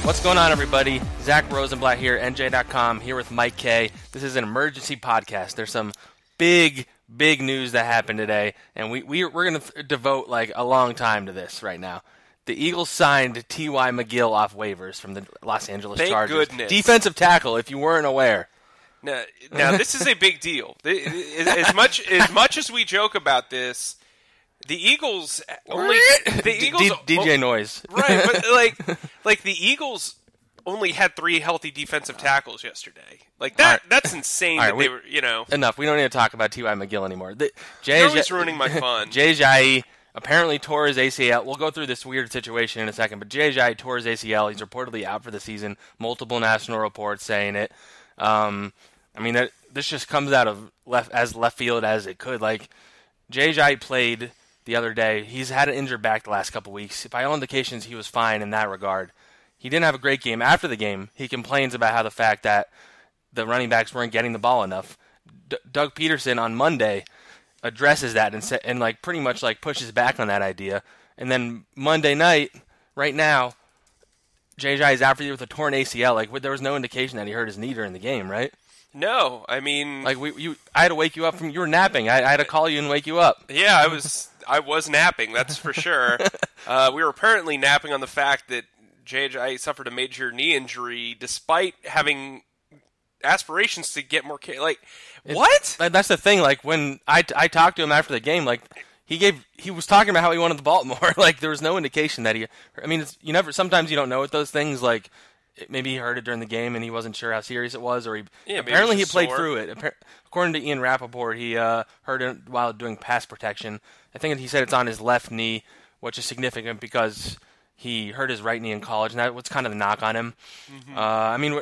What's going on, everybody? Zack Rosenblatt here, NJ.com, here with Mike Kaye. This is an emergency podcast. There's some big news that happened today, and we're going to devote like a long time to this right now. The Eagles signed T.Y. McGill off waivers from the Los Angeles Chargers. Thank goodness. Defensive tackle, if you weren't aware. Now this is a big deal. As much as we joke about this, the Eagles only DJ noise, right? But like the Eagles only had 3 healthy defensive tackles yesterday. Like that, right. That's insane. Right, they were, enough. We don't need to talk about T.Y. McGill anymore. You're always ruining my fun. Jay Ajayi apparently tore his ACL. We'll go through this weird situation in a second, but Jay Ajayi tore his ACL. He's reportedly out for the season. Multiple national reports saying it. This just comes out of left field as it could. Like, Jay Ajayi played the other day. He's had an injured back the last couple weeks. By all indications, he was fine in that regard. He didn't have a great game. After the game, he complains about how the fact that the running backs weren't getting the ball enough. Doug Peterson on Monday addresses that and pretty much pushes back on that idea. And then Monday night, right now, Jay Ajayi is out for the year with a torn ACL. There was no indication that he hurt his knee during the game, right? No, I mean, I had to wake you up you were napping. I had to call you and wake you up. Yeah, I was napping. That's for sure. We were apparently napping on the fact that Jay Ajayi suffered a major knee injury, despite having aspirations to get more care. What? That's the thing. When I talked to him after the game, he was talking about how he wanted the ball more. There was no indication that sometimes you don't know with those things. Maybe he heard it during the game and he wasn't sure how serious it was, or apparently he played through it. According to Ian Rappaport, he heard it while doing pass protection. I think he said it's on his left knee, which is significant because he hurt his right knee in college, and that was kind of the knock on him. Mm-hmm.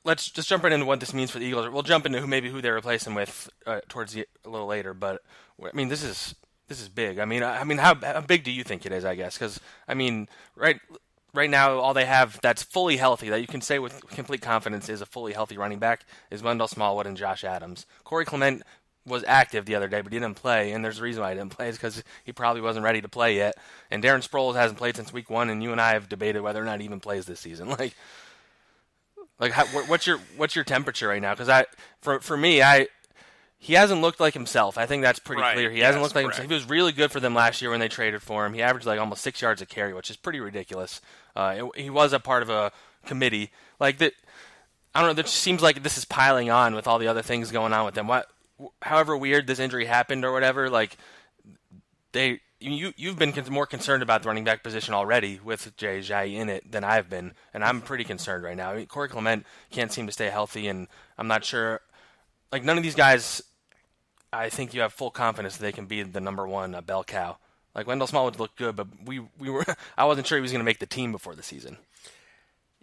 Let's just jump right into what this means for the Eagles. We'll jump into who they replace him with a little later, but this is big. How big do you think it is? I guess because Right now, all they have that's fully healthy, that you can say with complete confidence is a fully healthy running back, is Wendell Smallwood and Josh Adams. Corey Clement was active the other day, but he didn't play, and there's a reason why he didn't play. It's because he probably wasn't ready to play yet. And Darren Sproles hasn't played since week 1, and you and I have debated whether or not he even plays this season. What's your temperature right now? Because for me, he hasn't looked like himself. I think that's pretty clear. He hasn't looked like himself. He was really good for them last year when they traded for him. He averaged almost 6 yards a carry, which is pretty ridiculous. He was a part of a committee. I don't know. It just seems like this is piling on with all the other things going on with them. However weird this injury happened or whatever, you've been more concerned about the running back position already with Jay Ajayi in it than I've been, and I'm pretty concerned right now. Corey Clement can't seem to stay healthy, and I'm not sure. None of these guys, I think you have full confidence that they can be the number one bell cow. Wendell Smallwood looked good, but I wasn't sure he was going to make the team before the season.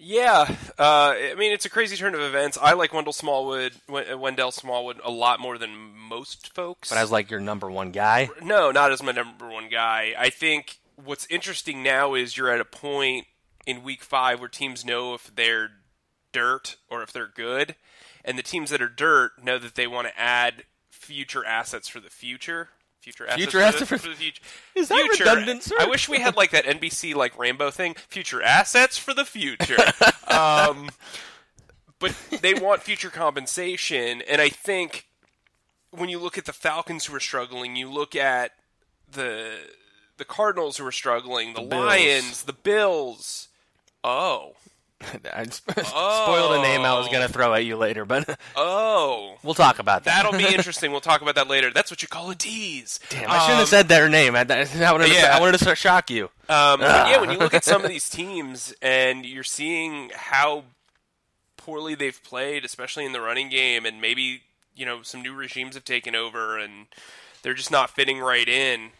Yeah, it's a crazy turn of events. I like Wendell Smallwood a lot more than most folks. But as your number one guy? No, not as my number one guy. I think what's interesting now is you're at a point in Week 5 where teams know if they're dirt or if they're good. And the teams that are dirt know that they want to add future assets for the future. Future assets for the future. Is that redundant, sir? I wish we had that NBC rainbow thing. Future assets for the future. But they want future compensation, and I think when you look at the Falcons who are struggling, you look at the Cardinals who are struggling, the Lions, the Bills. Oh. I spoiled a name I was going to throw at you later, but we'll talk about that. That'll be interesting. We'll talk about that later. That's what you call a tease. Damn, I shouldn't have said their name. I wanted to shock you. When you look at some of these teams and you're seeing how poorly they've played, especially in the running game, and maybe some new regimes have taken over and they're just not fitting right in.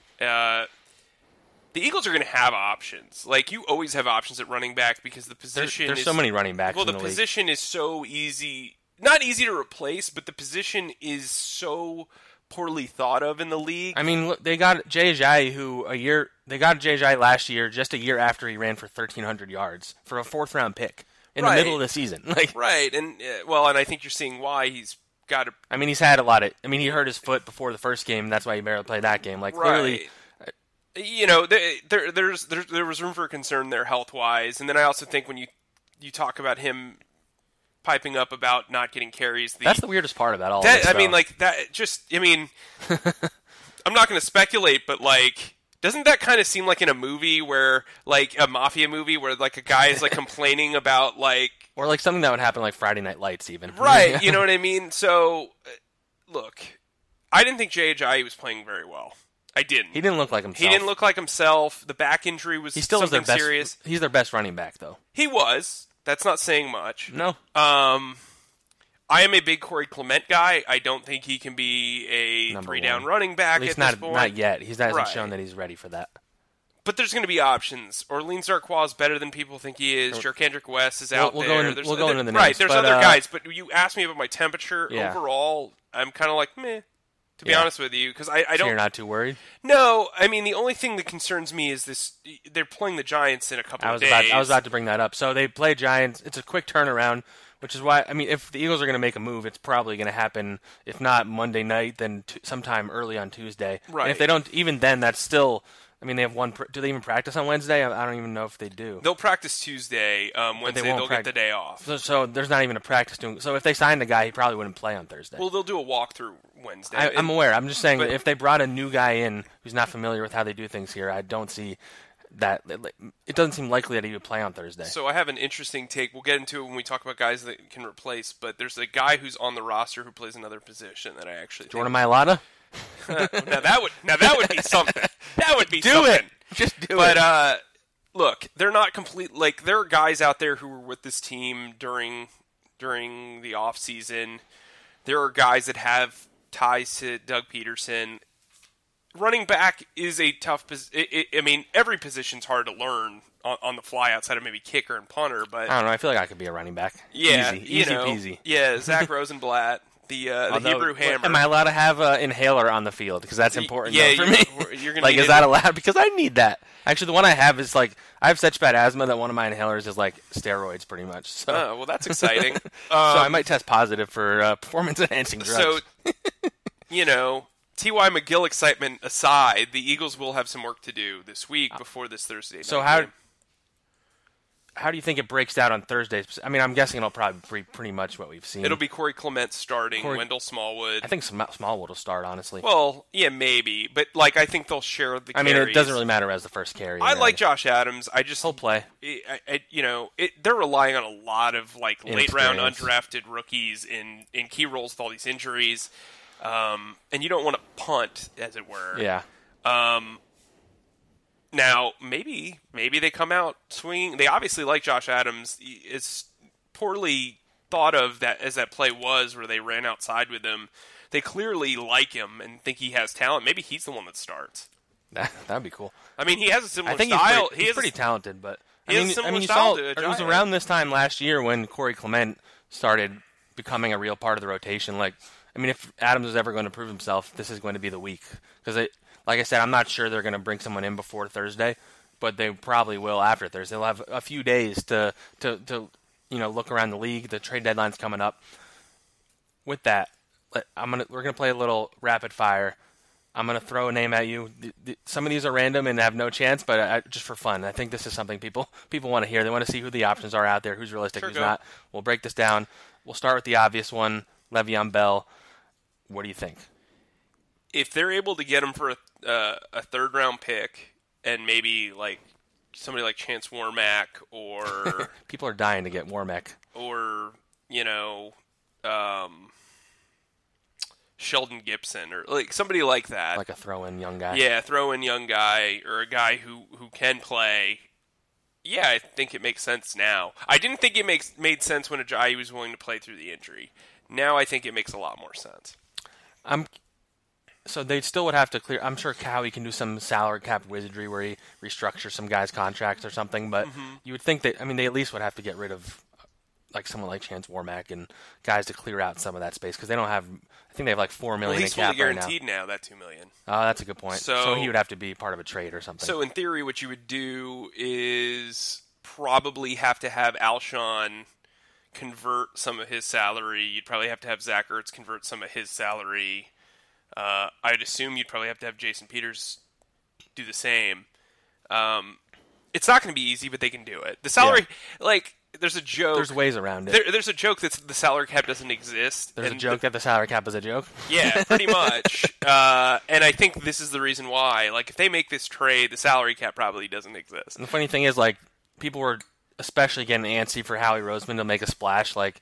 The Eagles are going to have options. You always have options at running back because the position There's so many running backs in the league. Position is so easy. Not easy to replace, but the position is so poorly thought of in the league. Look, they got Jay Ajayi, they got Jay Ajayi last year, just a year after he ran for 1,300 yards for a 4th-round pick in the middle of the season. Right, and I think you're seeing why he's got to... he's had a lot of... he hurt his foot before the first game, and that's why he barely played that game. Clearly... There was room for concern there health-wise, and then I also think when you you talk about him piping up about not getting carries. That's the weirdest part about all that, of this. I mean, like, that just, I mean, I'm not going to speculate, but, like, doesn't that kind of seem like in a movie where, like, a mafia movie where, like, a guy is, like, complaining about, like... Or, like, something that would happen, like, Friday Night Lights, even. Right, you know what I mean? So, look, I didn't think Jay Ajayi was playing very well. I didn't. He didn't look like himself. He didn't look like himself. The back injury was something serious. He's their best running back, though. He was. That's not saying much. No. I am a big Corey Clement guy. I don't think he can be a three-down running back at this point. Not yet. He hasn't shown that he's ready for that. But there's going to be options. Orleans Darkwa is better than people think he is. Jerkandrick West is out there. We'll go into the names. Right, there's other guys. But you asked me about my temperature. Yeah. Overall, I'm kind of like, meh, to be honest with you. Because I don't. So you're not too worried? No. I mean, the only thing that concerns me is this. They're playing the Giants in a couple of days. I was about to bring that up. So they play Giants. It's a quick turnaround. Which is why, I mean, if the Eagles are going to make a move, it's probably going to happen, if not Monday night, then sometime early on Tuesday. Right. And if they don't, even then, that's still, I mean, they have one, do they even practice on Wednesday? I don't even know if they do. They'll practice Tuesday. Wednesday, they'll get the day off. So there's not even a practice doing, so if they signed the guy, he probably wouldn't play on Thursday. Well, they'll do a walkthrough Wednesday. I'm aware. I'm just saying that if they brought a new guy in who's not familiar with how they do things here, I don't see that it doesn't seem likely that he would play on Thursday. So I have an interesting take. We'll get into it when we talk about guys that can replace, but there's a guy who's on the roster who plays another position that I actually think... Jordan Mailata? now that would be something. That would be something. Do it. Just do it. But look, they're not complete. Like, there are guys out there who were with this team during the off season. There are guys that have ties to Doug Peterson. Running back is a tough position. I mean, every position's hard to learn on the fly outside of maybe kicker and punter. But I don't know. I feel like I could be a running back. Yeah, easy peasy. Yeah, Zack Rosenblatt, the Hebrew Hammer. Am I allowed to have an inhaler on the field? Because that's important for me. You're gonna like, is that allowed? Because I need that. Actually, the one I have is like, I have such bad asthma that one of my inhalers is like steroids, pretty much. So. Oh, well, that's exciting. So I might test positive for performance-enhancing drugs. So, T.Y. McGill excitement aside, the Eagles will have some work to do this week before this Thursday night. So how do you think it breaks out on Thursdays? I mean, I'm guessing it'll probably be pretty much what we've seen. It'll be Corey Clement starting, Wendell Smallwood. I think Smallwood will start, honestly. Well, yeah, maybe. But, like, I think they'll share the carries. I mean, it doesn't really matter as the first carry. I like Josh Adams. He'll play. They're relying on a lot of, like, late-round undrafted rookies in key roles with all these injuries. And you don't want to punt, as it were. Yeah. Now, maybe they come out swinging. They obviously like Josh Adams. It's poorly thought of that as that play was, where they ran outside with him. They clearly like him and think he has talent. Maybe he's the one that starts. That'd be cool. I mean, he has a similar style. style. He's pretty talented, but you saw it was around this time last year when Corey Clement started becoming a real part of the rotation. Like, I mean, if Adams is ever going to prove himself, this is going to be the week. Because, like I said, I'm not sure they're going to bring someone in before Thursday, but they probably will after Thursday. They'll have a few days to look around the league. The trade deadline's coming up. With that, we're gonna play a little rapid fire. I'm gonna throw a name at you. Some of these are random and have no chance, but just for fun. I think this is something people want to hear. They want to see who the options are out there, who's realistic, who's not. We'll break this down. We'll start with the obvious one, Le'Veon Bell. What do you think? If they're able to get him for a third-round pick and maybe like somebody like Chance Warmack or... People are dying to get Warmack. Or, Sheldon Gibson or like somebody like that. Like a throw-in young guy. Yeah, throw-in young guy or a guy who can play. Yeah, I think it makes sense now. I didn't think it made sense when Ajayi was willing to play through the injury. Now I think it makes a lot more sense. So they still would have to clear. I'm sure Kaye can do some salary cap wizardry where he restructures some guys' contracts or something. But you would think that, I mean, they at least would have to get rid of like someone like Chance Warmack and guys to clear out some of that space because they don't have. I think they have like $4 million in cap right now. He's fully guaranteed now. That $2 million. Oh, that's a good point. So he would have to be part of a trade or something. So in theory, what you would do is probably have to have Alshon convert some of his salary. You'd probably have to have Zach Ertz convert some of his salary. I'd assume you'd probably have to have Jason Peters do the same. It's not going to be easy, but they can do it. The salary, there's a joke. There's ways around it. There's a joke that the salary cap doesn't exist. There's a joke that the salary cap is a joke? Yeah, pretty much. And I think this is the reason why. Like, if they make this trade, the salary cap probably doesn't exist. And the funny thing is, like, people were especially getting antsy for Howie Roseman to make a splash. Like,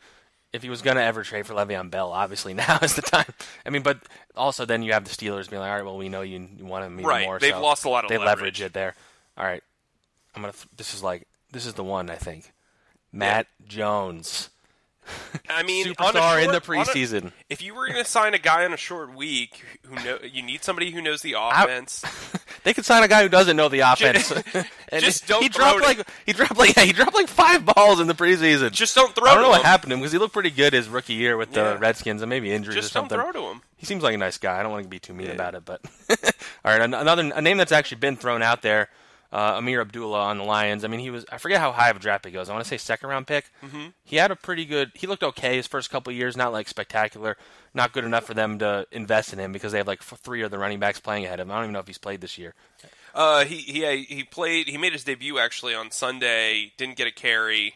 if he was going to ever trade for Le'Veon Bell, obviously now is the time. I mean, but also then you have the Steelers being like, all right, well, we know you want him even more. They've lost a lot of leverage. They leverage it it there. All right. This is the one, I think. Matt Jones. I mean, superstar in the preseason. If you were going to sign a guy on a short week, you need somebody who knows the offense. They could sign a guy who doesn't know the offense. Just don't throw it. He dropped like 5 balls in the preseason. Just don't throw to him. I don't know what happened to him because he looked pretty good his rookie year with the Redskins and maybe injuries just or something. Just don't throw to him. He seems like a nice guy. I don't want to be too mean about it, but all right. A name that's actually been thrown out there. Amir Abdullah on the Lions. I mean, I forget how high of a draft pick he goes. I want to say second-round pick. Mm-hmm. He had he looked okay his first couple of years, not like spectacular, not good enough for them to invest in him because they have like 3 of the running backs playing ahead of him. I don't even know if he's played this year. He played. He made his debut actually on Sunday. Didn't get a carry.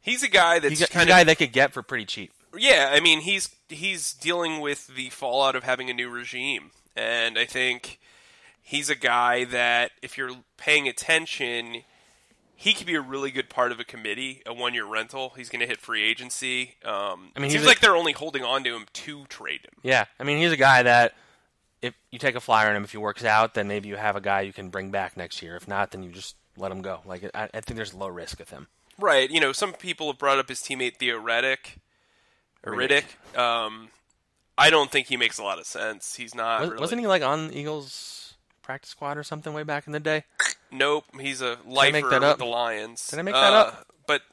He's a guy that's a guy they could get for pretty cheap. Yeah, I mean, he's dealing with the fallout of having a new regime, and I think he's a guy that, if you're paying attention, he could be a really good part of a committee, a 1-year rental. He's going to hit free agency. It seems like they're only holding on to him to trade him. Yeah, I mean, he's a guy that if you take a flyer on him, if he works out, then maybe you have a guy you can bring back next year. If not, then you just let him go. Like I think there's low risk with him. Right. You know, some people have brought up his teammate Theo Riddick. I don't think he makes a lot of sense. He's not. Wasn't he like on the Eagles practice squad or something way back in the day? Nope, he's a lifer with the Lions. Did I make that up? But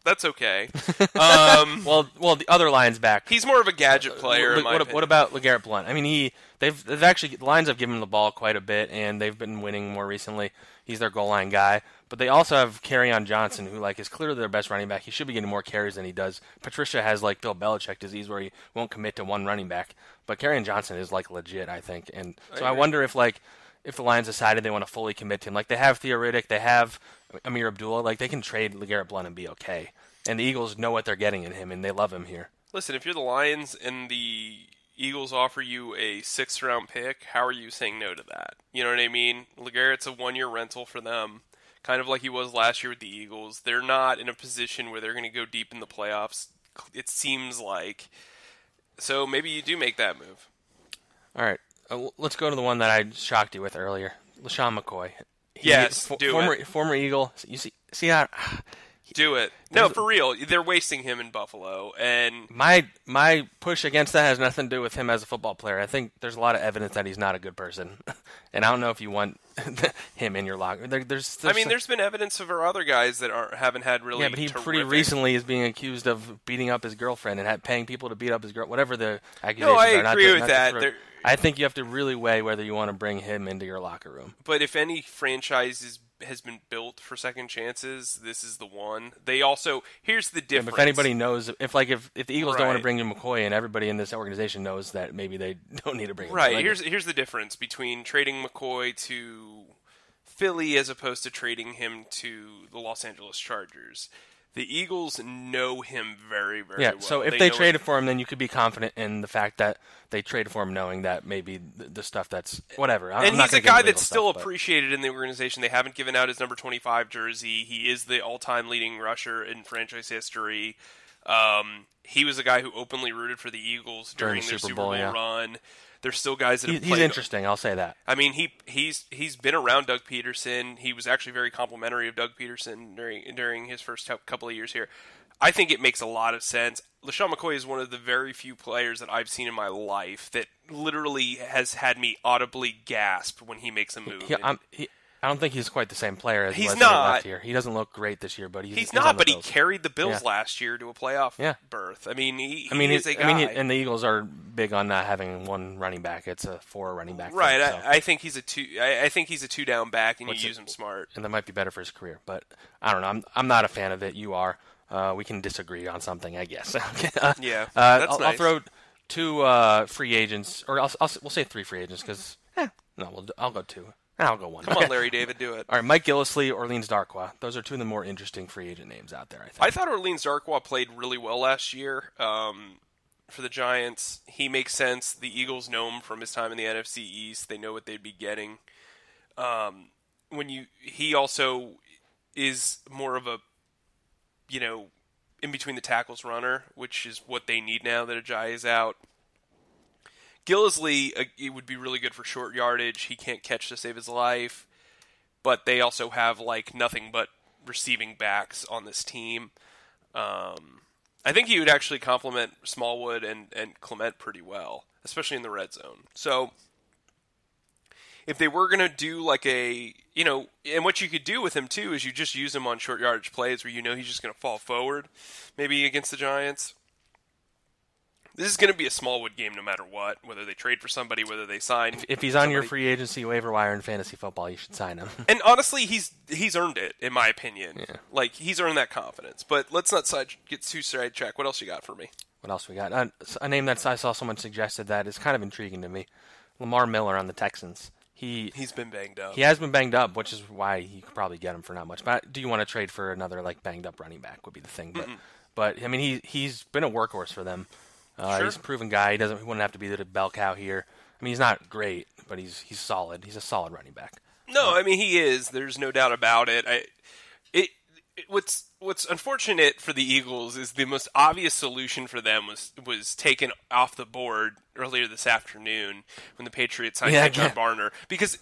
that's okay. Well, the other Lions back. He's more of a gadget player. What about LeGarrette Blount? I mean, they've actually the Lions have given him the ball quite a bit, and they've been winning more recently. He's their goal line guy, but they also have Kerryon Johnson, who is clearly their best running back. He should be getting more carries than he does. Patricia has Bill Belichick disease where he won't commit to one running back, but Kerryon Johnson is legit, I think. And so I wonder if the Lions decided they want to fully commit to him. They have Theo Riddick, they have Amir Abdullah, they can trade LeGarrette Blount and be okay. And the Eagles know what they're getting in him, and they love him here. Listen, if you're the Lions and the Eagles offer you a 6th-round pick, how are you saying no to that? You know what I mean? LeGarrette's a 1-year rental for them, kind of like he was last year with the Eagles. They're not in a position where they're going to go deep in the playoffs, it seems like. So maybe you do make that move. All right. Let's go to the one that I shocked you with earlier, LeSean McCoy. Former Eagle. You see how... Do it. No, for real. They're wasting him in Buffalo, and my push against that has nothing to do with him as a football player. I think there's a lot of evidence that he's not a good person, and I don't know if you want him in your locker. There's been evidence of our other guys that haven't had really. Yeah, but he pretty recently is being accused of beating up his girlfriend and paying people to beat up his girl. Whatever the accusations are. No, I agree with that. I think you have to really weigh whether you want to bring him into your locker room. But if any franchise has been built for second chances, this is the one. They also, here's the difference. If anybody knows, if the Eagles don't want to bring in McCoy, and everybody in this organization knows that maybe they don't need to bring him. Right. Here's the difference between trading McCoy to Philly as opposed to trading him to the Los Angeles Chargers. The Eagles know him very, very well. Yeah, so if they traded for him, then you could be confident in the fact that they traded for him knowing that maybe the stuff that's whatever. And he's a guy that's still appreciated in the organization. They haven't given out his number 25 jersey. He is the all-time leading rusher in franchise history. He was a guy who openly rooted for the Eagles during their Super Bowl run. There's still guys that have played. He's interesting, I'll say that. I mean, he's been around Doug Peterson. He was actually very complimentary of Doug Peterson during his first couple of years here. I think it makes a lot of sense. LeSean McCoy is one of the very few players that I've seen in my life that literally has had me audibly gasp when he makes a move. I don't think he's quite the same player as he's he was not. last year. He doesn't look great this year, but he's not. But he carried the Bills last year to a playoff berth. I mean, he is a guy. And the Eagles are big on not having one running back. It's a 4 running back. Right. Thing, so. I think he's a 2. I think he's a 2-down back, and you use him smart. And that might be better for his career. But I don't know. I'm not a fan of it. You are. We can disagree on something, I guess. That's nice. I'll throw 2 free agents, or we'll say 3 free agents because I'll go 2. I'll go one. Come on, Larry David, do it. All right, Mike Gillislee, Orleans Darkwa. Those are two of the more interesting free agent names out there, I think. I thought Orleans Darkwa played really well last year for the Giants. He makes sense. The Eagles know him from his time in the NFC East. They know what they'd be getting. He also is more of a, in between the tackles runner, which is what they need now that Ajayi is out. Gillislee, it would be really good for short yardage. He can't catch to save his life, but they also have nothing but receiving backs on this team. I think he would actually complement Smallwood and Clement pretty well, especially in the red zone. So if they were going to do and what you could do with him too is you just use him on short yardage plays where he's just going to fall forward, maybe against the Giants. This is going to be a Smallwood game no matter what, whether they trade for somebody, whether they sign. If he's on your free agency waiver wire in fantasy football, you should sign him. And honestly, he's earned it, in my opinion. Yeah. He's earned that confidence. But let's not get too sidetracked. What else you got for me? What else we got? A name that I saw someone suggested that is kind of intriguing to me. Lamar Miller on the Texans. He's been banged up. He has been banged up, which is why you could probably get him for not much. But do you want to trade for another banged up running back would be the thing. But I mean, he's been a workhorse for them. Sure. He's a proven guy. He wouldn't have to be the bell cow here. I mean, he's not great, but he's solid. He's a solid running back. No, I mean he is. There's no doubt about it. What's unfortunate for the Eagles is the most obvious solution for them was taken off the board earlier this afternoon when the Patriots signed John Barner, because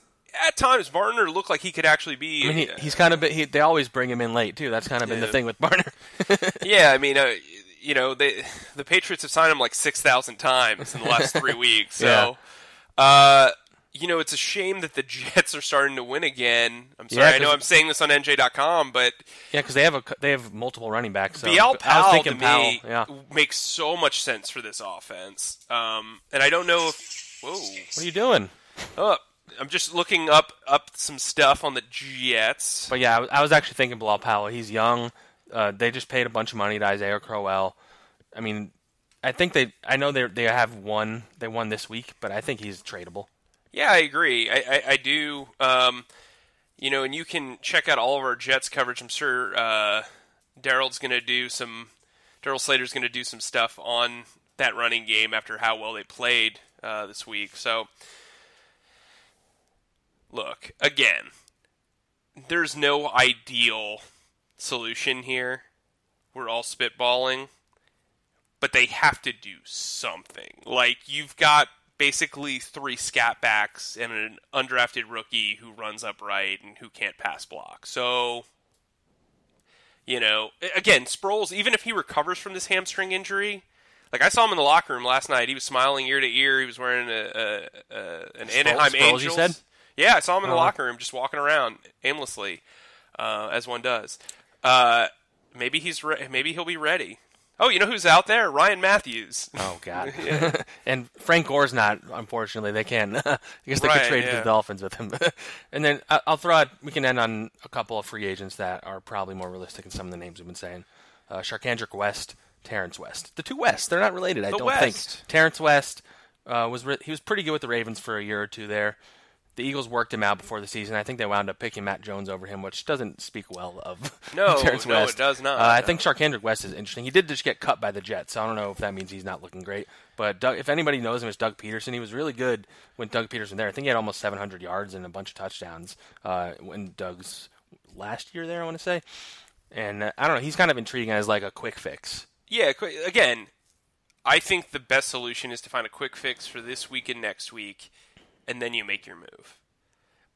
at times Barner looked like he could actually be. I mean, he's kind of they always bring him in late too. That's kind of been the thing with Barner. Yeah, I mean. The Patriots have signed him 6,000 times in the last 3 weeks. So, it's a shame that the Jets are starting to win again. I'm sorry, I know I'm saying this on NJ.com, but yeah, because they have multiple running backs. So Powell to me makes so much sense for this offense. And I don't know if. Whoa! What are you doing? I'm just looking up some stuff on the Jets. But yeah, I was actually thinking Bilal Powell. He's young. They just paid a bunch of money to Isaiah Crowell. I mean, I know they have won. They won this week, but I think he's tradable. Yeah, I agree. I do. And you can check out all of our Jets coverage. I'm sure Daryl Slater's going to do some stuff on that running game after how well they played this week. So, look, again, there's no ideal solution here. We're all spitballing, but they have to do something. You've got basically 3 scat backs and an undrafted rookie who runs upright and who can't pass block. So, again, Sproles, even if he recovers from this hamstring injury, I saw him in the locker room last night. He was smiling ear to ear. He was wearing an Anaheim Angels. You said? Yeah, I saw him in the locker room just walking around aimlessly, as one does. Maybe he'll be ready. Oh, you know who's out there? Ryan Matthews. Oh God. And Frank Gore's not. Unfortunately, they can. I guess they could trade the Dolphins with him. And then I'll throw out. We can end on a couple of free agents that are probably more realistic than some of the names we've been saying. Sharkandrick West, Terrence West. The two Wests. They're not related. I don't think. Terrence West he was pretty good with the Ravens for a year or two there. The Eagles worked him out before the season. I think they wound up picking Matt Jones over him, which doesn't speak well of Terrence West. No, it does not. I think Sharkandrick West is interesting. He did just get cut by the Jets, so I don't know if that means he's not looking great. But if anybody knows him, it's Doug Peterson. He was really good when Doug Peterson there. I think he had almost 700 yards and a bunch of touchdowns when Doug's last year there, I want to say. And I don't know. He's kind of intriguing as a quick fix. Yeah, again, I think the best solution is to find a quick fix for this week and next week, and then you make your move.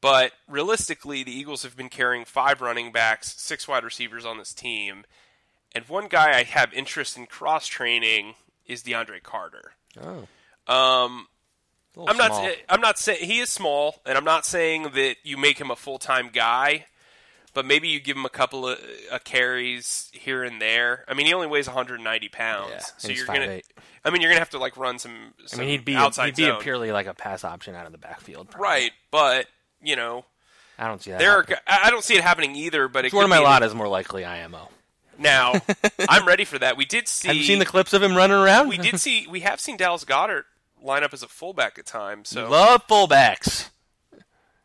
But realistically, the Eagles have been carrying 5 running backs, 6 wide receivers on this team, and one guy I have interest in cross-training is DeAndre Carter. Oh. I'm not saying he is small, and I'm not saying that you make him a full-time guy, but maybe you give him a couple of carries here and there. I mean, he only weighs 190 pounds, so you're gonna have to run some. He'd be purely a pass option out of the backfield, probably. Right? But I don't see that. I don't see it happening either. But one of my lot is more likely IMO. Now, I'm ready for that. We did see. Have you seen the clips of him running around? We have seen Dallas Goedert line up as a fullback at times. So love fullbacks.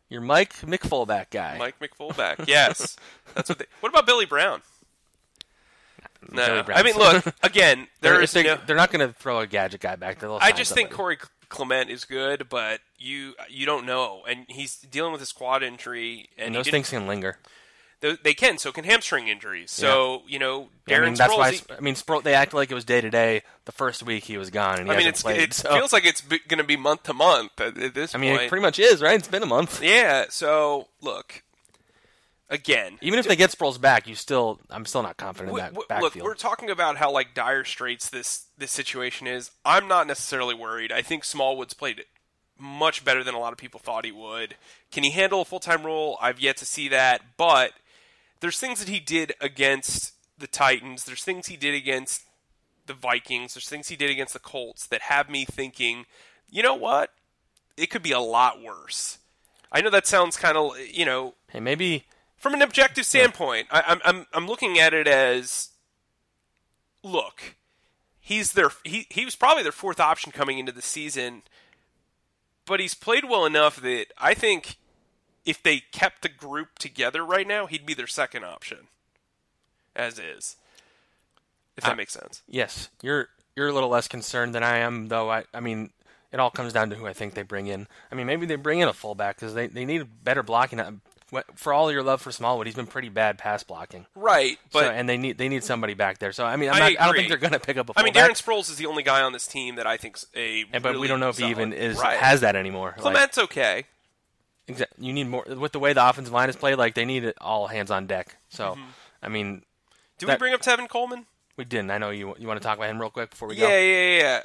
Your Mike McFullback guy. Mike McFullback, yes. That's what. What about Billy Brown? No, I mean, look again. They're not going to throw a gadget guy back there. I just think Corey Clement is good, but you don't know, and he's dealing with his quad injury, and those things can linger. They can. So can hamstring injuries. So Darren Sproles. They acted like it was day to day. The first week he was gone, and it feels like it's going to be month to month at this point. It pretty much is, right? It's been a month. Yeah. So look, again, even if they get Sproles back, I'm still not confident in that backfield. Look, we're talking about how dire straits this situation is. I'm not necessarily worried. I think Smallwood's played much better than a lot of people thought he would. Can he handle a full-time role? I've yet to see that, but there's things that he did against the Titans. There's things he did against the Vikings. There's things he did against the Colts that have me thinking, you know what? It could be a lot worse. I know that sounds kind of, Hey, maybe from an objective standpoint, I'm looking at it as, look, he was probably their fourth option coming into the season, but he's played well enough that I think if they kept the group together right now, he'd be their second option, as is. If that makes sense. Yes, you're a little less concerned than I am, though. I mean, it all comes down to who I think they bring in. I mean, maybe they bring in a fullback because they need better blocking. For all your love for Smallwood, he's been pretty bad pass blocking. Right, but and they need somebody back there. So I mean, I don't think they're going to pick up a fullback. I mean, Darren Sproles is the only guy on this team that I think's but we don't know if he even has that anymore. Clement's okay. You need more with the way the offensive line is played. Like they need it all hands on deck. So I mean, we bring up Tevin Coleman? We didn't. I know you want to talk about him real quick before we go. Yeah.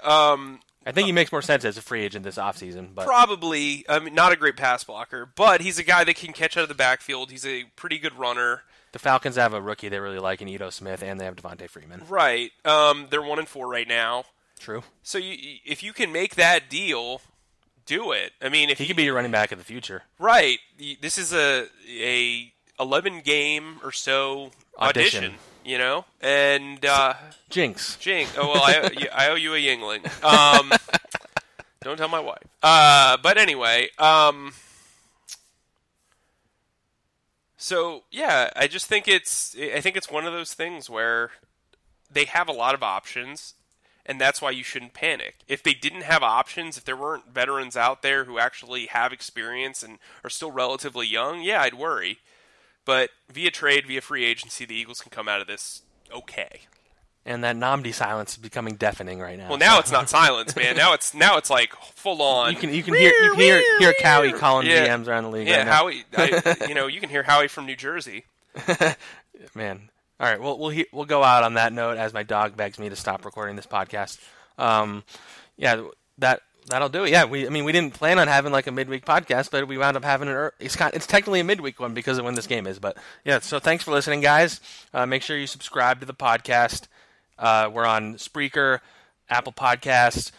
I think he makes more sense as a free agent this offseason. But probably. I mean, not a great pass blocker, but he's a guy that can catch out of the backfield. He's a pretty good runner. The Falcons have a rookie they really like in Ito Smith, and they have Devontae Freeman. Right. They're 1-4 right now. True. So if you can make that deal, do it. I mean, if he could be your running back of the future. Right. This is a 11 game or so audition. And Jinx. Oh well, I owe you a Yingling. Don't tell my wife. But anyway, so yeah, I just think it's one of those things where they have a lot of options, and that's why you shouldn't panic. If they didn't have options, if there weren't veterans out there who actually have experience and are still relatively young, yeah, I'd worry. But via trade, via free agency, the Eagles can come out of this okay. And that Nnamdi silence is becoming deafening right now. Well, now it's not silence, man. Now it's like full on. You can hear Kaye calling GMs around the league. Yeah, right Howie. You can hear Howie from New Jersey. Man, all right. We'll go out on that note as my dog begs me to stop recording this podcast. That'll do it. Yeah, we didn't plan on having like a midweek podcast, but we wound up having it's technically a midweek one because of when this game is. But yeah, so thanks for listening, guys. Make sure you subscribe to the podcast. We're on Spreaker, Apple Podcasts,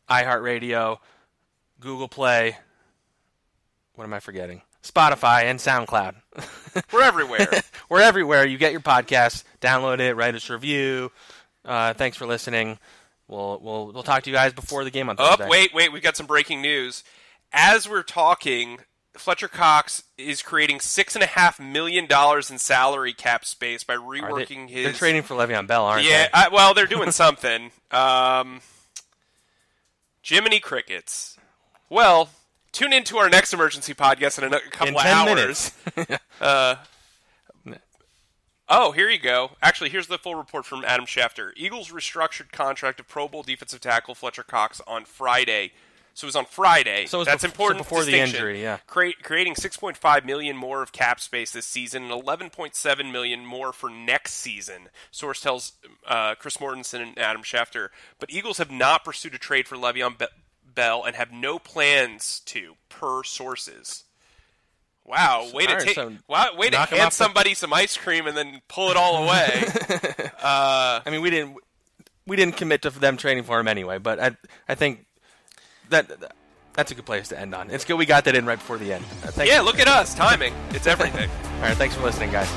iHeartRadio, Google Play. What am I forgetting? Spotify and SoundCloud. We're everywhere. We're everywhere. You get your podcast, download it, write us a review. Thanks for listening. We'll talk to you guys before the game on Thursday. Wait, we've got some breaking news. As we're talking, Fletcher Cox is creating $6.5 million in salary cap space by reworking his... They're trading for Le'Veon Bell, aren't they? Yeah, well, they're doing something. Jiminy Crickets. Well, tune in to our next emergency podcast in a couple of hours. 10 minutes. Oh, here you go. Actually, here's the full report from Adam Schefter. Eagles restructured contract of Pro Bowl defensive tackle Fletcher Cox on Friday. So it was on Friday. So that's important. So before the injury, yeah. Creating $6.5 million more of cap space this season and $11.7 million more for next season. Source tells Chris Mortensen and Adam Schefter. But Eagles have not pursued a trade for Le'Veon Bell and have no plans to, per sources. Wow, way to hand somebody some ice cream and then pull it all away. I mean, we didn't commit to them trading for him anyway, but I think that's a good place to end on. It's good we got that in right before the end. Look at us, timing. It's everything. All right, thanks for listening, guys.